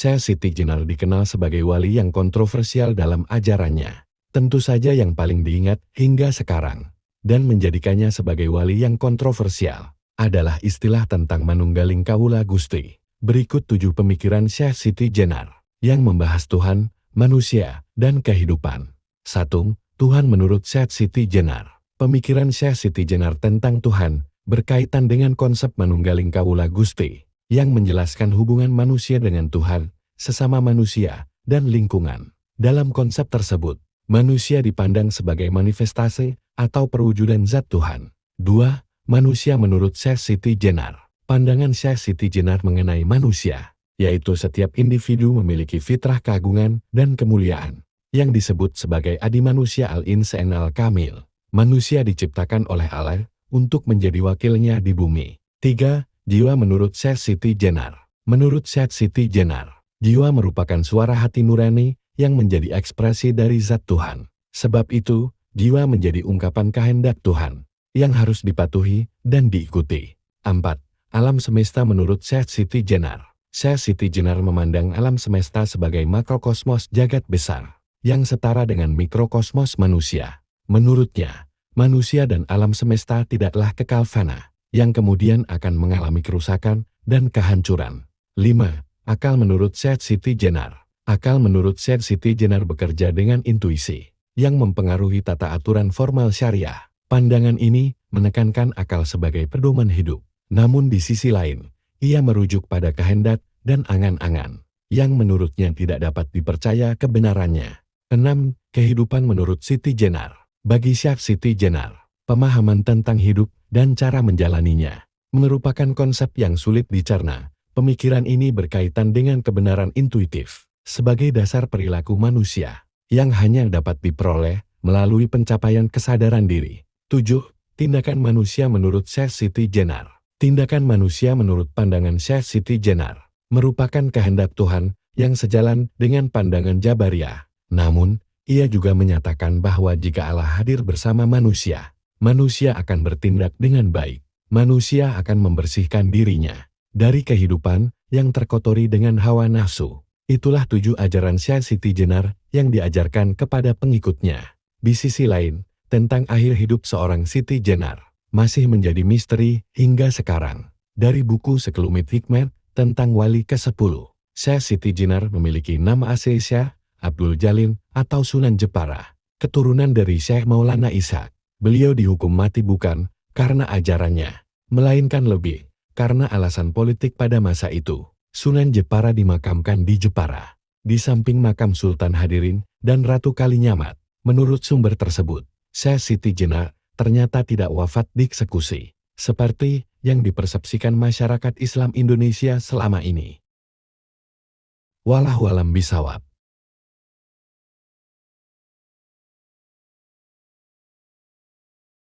Syekh Siti Jenar dikenal sebagai wali yang kontroversial dalam ajarannya. Tentu saja yang paling diingat hingga sekarang, dan menjadikannya sebagai wali yang kontroversial, adalah istilah tentang manunggaling kawula Gusti. Berikut 7 pemikiran Syekh Siti Jenar, yang membahas Tuhan, manusia, dan kehidupan. 1. Tuhan menurut Syekh Siti Jenar. Pemikiran Syekh Siti Jenar tentang Tuhan, berkaitan dengan konsep manunggaling kawula Gusti, yang menjelaskan hubungan manusia dengan Tuhan, sesama manusia, dan lingkungan. Dalam konsep tersebut, manusia dipandang sebagai manifestasi atau perwujudan zat Tuhan. 2. Manusia menurut Syekh Siti Jenar. Pandangan Syekh Siti Jenar mengenai manusia, yaitu setiap individu memiliki fitrah keagungan dan kemuliaan, yang disebut sebagai adi manusia al-insan al-kamil. Manusia diciptakan oleh Allah untuk menjadi wakilnya di bumi. 3. Jiwa menurut Syekh Siti Jenar. Menurut Syekh Siti Jenar, jiwa merupakan suara hati nurani yang menjadi ekspresi dari zat Tuhan. Sebab itu, jiwa menjadi ungkapan kehendak Tuhan, yang harus dipatuhi dan diikuti. 4. Alam semesta menurut Syekh Siti Jenar. Syekh Siti Jenar memandang alam semesta sebagai makrokosmos jagat besar, yang setara dengan mikrokosmos manusia. Menurutnya, manusia dan alam semesta tidaklah kekal fana, yang kemudian akan mengalami kerusakan dan kehancuran. 5. Akal menurut Syekh Siti Jenar. Akal menurut Syekh Siti Jenar bekerja dengan intuisi, yang mempengaruhi tata aturan formal syariah. Pandangan ini menekankan akal sebagai pedoman hidup. Namun di sisi lain, ia merujuk pada kehendak dan angan-angan, yang menurutnya tidak dapat dipercaya kebenarannya. 6. Kehidupan menurut Siti Jenar. Bagi Syekh Siti Jenar, pemahaman tentang hidup dan cara menjalaninya merupakan konsep yang sulit dicerna. Pemikiran ini berkaitan dengan kebenaran intuitif sebagai dasar perilaku manusia yang hanya dapat diperoleh melalui pencapaian kesadaran diri. 7. Tindakan manusia menurut Syekh Siti Jenar. Tindakan manusia menurut pandangan Syekh Siti Jenar merupakan kehendak Tuhan yang sejalan dengan pandangan Jabariyah. Namun, ia juga menyatakan bahwa jika Allah hadir bersama manusia, manusia akan bertindak dengan baik. Manusia akan membersihkan dirinya dari kehidupan yang terkotori dengan hawa nafsu. Itulah 7 ajaran Syekh Siti Jenar yang diajarkan kepada pengikutnya. Di sisi lain, tentang akhir hidup seorang Siti Jenar masih menjadi misteri hingga sekarang. Dari buku Sekelumit Hikmat tentang Wali ke-10, Syekh Siti Jenar memiliki nama asli Syekh Abdul Jalil atau Sunan Jepara, keturunan dari Syekh Maulana Ishaq. Beliau dihukum mati bukan karena ajarannya, melainkan lebih karena alasan politik pada masa itu. Sunan Jepara dimakamkan di Jepara, di samping makam Sultan Hadirin dan Ratu Kalinyamat. Menurut sumber tersebut, Syekh Siti Jenar ternyata tidak wafat dieksekusi, seperti yang dipersepsikan masyarakat Islam Indonesia selama ini. Wallahu a'lam bishawab.